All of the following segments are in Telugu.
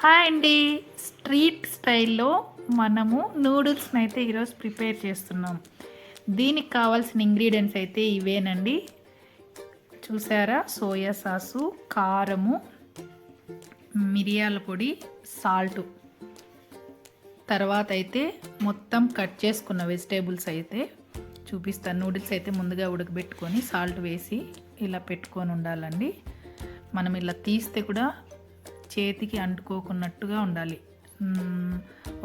హాయ్ అండి. స్ట్రీట్ స్టైల్లో మనము నూడిల్స్ని అయితే ఈరోజు ప్రిపేర్ చేస్తున్నాం. దీనికి కావాల్సిన ఇంగ్రీడియంట్స్ అయితే ఇవేనండి. చూసారా, సోయా సాసు, కారము, మిరియాల పొడి, సాల్టు. తర్వాత అయితే మొత్తం కట్ చేసుకున్న వెజిటేబుల్స్ అయితే చూపిస్తాను. నూడిల్స్ అయితే ముందుగా ఉడకబెట్టుకొని సాల్ట్ వేసి ఇలా పెట్టుకొని ఉండాలండి. మనం ఇలా తీస్తే కూడా చేతికి అంటుకోకున్నట్టుగా ఉండాలి.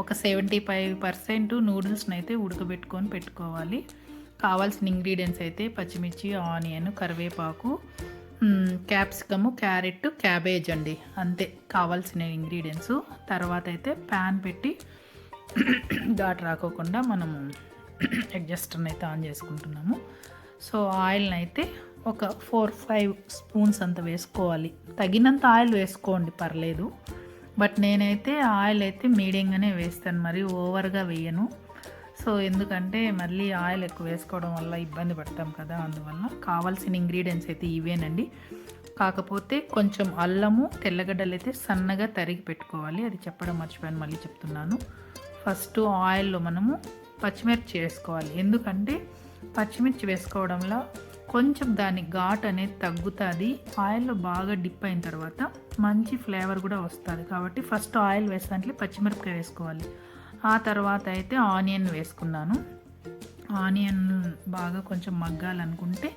ఒక 75% నూడిల్స్ని అయితే ఉడకబెట్టుకొని పెట్టుకోవాలి. కావాల్సిన ఇంగ్రీడియంట్స్ అయితే పచ్చిమిర్చి, ఆనియన్, కరివేపాకు, క్యాప్సికము, క్యారెట్, క్యాబేజ్ అండి. అంతే కావాల్సిన ఇంగ్రీడియంట్స్. తర్వాత అయితే ప్యాన్ పెట్టి ఘాటు రాకోకుండా మనము అడ్జస్టర్ని అయితే ఆన్ చేసుకుంటున్నాము. సో ఆయిల్ని అయితే ఒక 4-5 స్పూన్స్ అంత వేసుకోవాలి. తగినంత ఆయిల్ వేసుకోండి, పర్లేదు. బట్ నేనైతే ఆయిల్ అయితే మీడియంగానే వేస్తాను, మరి ఓవర్గా వేయను. సో ఎందుకంటే మళ్ళీ ఆయిల్ ఎక్కువ వేసుకోవడం వల్ల ఇబ్బంది పడతాం కదా, అందువల్ల కావాల్సిన ఇంగ్రీడియంట్స్ అయితే ఇవేనండి. కాకపోతే కొంచెం అల్లము, తెల్లగడ్డలు అయితే సన్నగా తరిగి పెట్టుకోవాలి. అది చెప్పడం మర్చిపోయాను, మళ్ళీ చెప్తున్నాను. ఫస్ట్ ఆయిల్లో మనము పచ్చిమిర్చి వేసుకోవాలి. ఎందుకంటే పచ్చిమిర్చి వేసుకోవడంలో కొంచెం దాని ఘాట్ అనేది తగ్గుతుంది. ఆయిల్లో బాగా డిప్ అయిన తర్వాత మంచి ఫ్లేవర్ కూడా వస్తుంది. కాబట్టి ఫస్ట్ ఆయిల్ వేసినట్లు పచ్చిమిరపకాయ వేసుకోవాలి. ఆ తర్వాత అయితే ఆనియన్ వేసుకున్నాను. ఆనియన్ బాగా కొంచెం మగ్గాలనుకుంటే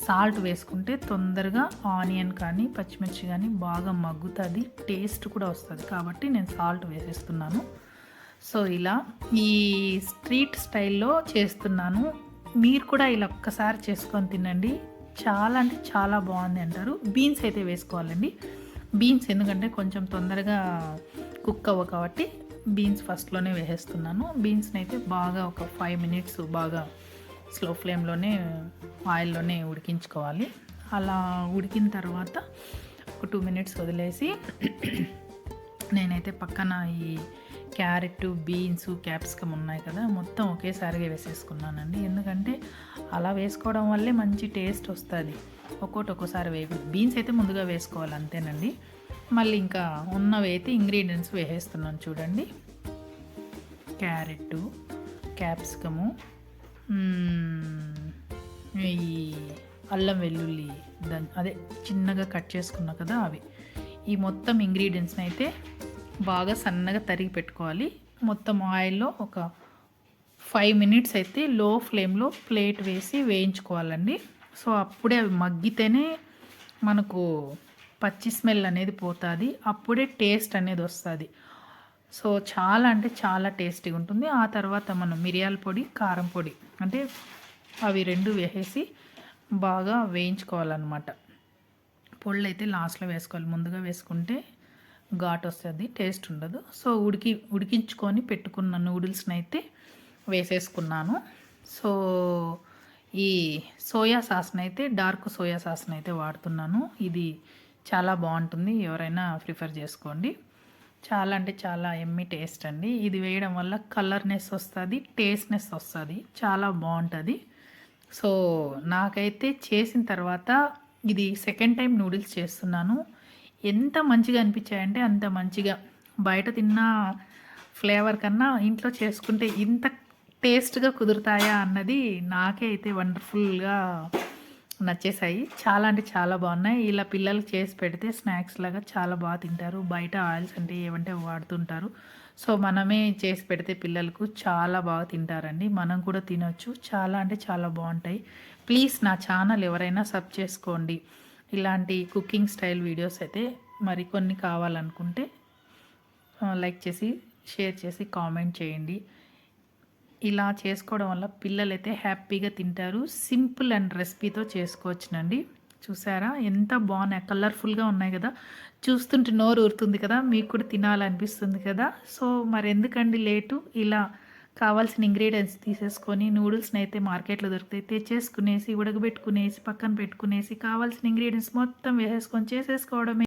సాల్ట్ వేసుకుంటే తొందరగా ఆనియన్ కానీ పచ్చిమిర్చి కానీ బాగా మగ్గుతుంది, టేస్ట్ కూడా వస్తుంది. కాబట్టి నేను సాల్ట్ వేసేస్తున్నాను. సో ఇలా ఈ స్ట్రీట్ స్టైల్లో చేస్తున్నాను. మీరు కూడా ఇలా ఒక్కసారి చేసుకొని తినండి. చాలా అంటే చాలా బాగుంది అంటారు. బీన్స్ అయితే వేసుకోవాలండి. బీన్స్ ఎందుకంటే కొంచెం తొందరగా కుక్ అవ్వ కాబట్టి బీన్స్ ఫస్ట్లోనే వేసేస్తున్నాను. బీన్స్ని అయితే బాగా ఒక 5 మినిట్స్ బాగా స్లో ఫ్లేమ్లోనే ఆయిల్లోనే ఉడికించుకోవాలి. అలా ఉడికిన తర్వాత ఒక 2 మినిట్స్ వదిలేసి నేనైతే పక్కన ఈ క్యారెట్, బీన్స్, క్యాప్సికమ్ ఉన్నాయి కదా, మొత్తం ఒకేసారిగా వేసేసుకున్నానండి. ఎందుకంటే అలా వేసుకోవడం వల్లే మంచి టేస్ట్ వస్తుంది. ఒక్కోసారి బీన్స్ అయితే ముందుగా వేసుకోవాలి, అంతేనండి. మళ్ళీ ఇంకా ఉన్నవి అయితే ఇంగ్రీడియంట్స్ వేసేస్తున్నాను చూడండి. క్యారెట్, క్యాప్సికము, ఈ అల్లం వెల్లుల్లి అదే చిన్నగా కట్ చేసుకున్నా కదా అవి. ఈ మొత్తం ఇంగ్రీడియంట్స్ని అయితే బాగా సన్నగా తరిగి పెట్టుకోవాలి. మొత్తం ఆయిల్లో ఒక 5 మినిట్స్ అయితే లో ఫ్లేమ్లో ప్లేట్ వేసి వేయించుకోవాలండి. సో అప్పుడే అవి మగ్గితేనే మనకు పచ్చి స్మెల్ అనేది పోతుంది, అప్పుడే టేస్ట్ అనేది వస్తుంది. సో చాలా అంటే చాలా టేస్టీగా ఉంటుంది. ఆ తర్వాత మనం మిరియాల పొడి, కారం పొడి అంటే అవి 2 వేసేసి బాగా వేయించుకోవాలన్నమాట. పొళ్ళు అయితే లాస్ట్లో వేసుకోవాలి, ముందుగా వేసుకుంటే ఘాట్ వస్తుంది, టేస్ట్ ఉండదు. సో ఉడికించుకొని పెట్టుకున్న నూడిల్స్ని అయితే వేసేసుకున్నాను. సో ఈ సోయా సాస్ని అయితే డార్క్ సోయా సాస్ని అయితే వాడుతున్నాను. ఇది చాలా బాగుంటుంది, ఎవరైనా ప్రిఫర్ చేసుకోండి. చాలా అంటే చాలా ఎమ్మి టేస్ట్ అండి. ఇది వేయడం వల్ల కలర్నెస్ వస్తుంది, టేస్ట్నెస్ వస్తుంది, చాలా బాగుంటుంది. సో నాకైతే చేసిన తర్వాత ఇది సెకండ్ టైం నూడిల్స్ చేస్తున్నాను. ఎంత మంచిగా అనిపించాయంటే అంత మంచిగా. బయట తిన్న ఫ్లేవర్ కన్నా ఇంట్లో చేసుకుంటే ఇంత టేస్ట్గా కుదురుతాయా అన్నది నాకే అయితే వండర్ఫుల్గా నచ్చేసాయి. చాలా అంటే చాలా బాగున్నాయి. ఇలా పిల్లలకి చేసి పెడితే స్నాక్స్ లాగా చాలా బాగా తింటారు. బయట ఆయిల్స్ అంటే ఏమంటే వాడుతుంటారు. సో మనమే చేసి పెడితే పిల్లలకు చాలా బాగా తింటారండి. మనం కూడా తినొచ్చు. చాలా అంటే చాలా బాగుంటాయి. ప్లీజ్ నా ఛానల్ ఎవరైనా సబ్ చేసుకోండి. ఇలాంటి కుకింగ్ స్టైల్ వీడియోస్ అయితే మరికొన్ని కావాలనుకుంటే లైక్ చేసి, షేర్ చేసి, కామెంట్ చేయండి. ఇలా చేసుకోవడం వల్ల పిల్లలైతే హ్యాపీగా తింటారు. సింపుల్ అండ్ రెసిపీతో చేసుకోవచ్చునండి. చూసారా ఎంత బాగున్నాయి, కలర్ఫుల్గా ఉన్నాయి కదా, చూస్తుంటే నోరు ఊరుతుంది కదా, మీకు కూడా తినాలనిపిస్తుంది కదా. సో మరి ఎందుకండి లేటు, ఇలా కావాల్సిన ఇంగ్రీడియంట్స్ తీసేసుకొని నూడిల్స్ని అయితే మార్కెట్లో దొరుకుతాయి, తెచ్చేసుకునేసి ఉడకబెట్టుకునేసి పక్కన పెట్టుకునేసి కావాల్సిన ఇంగ్రీడియంట్స్ మొత్తం వేసేసుకొని చేసేసుకోవడమే.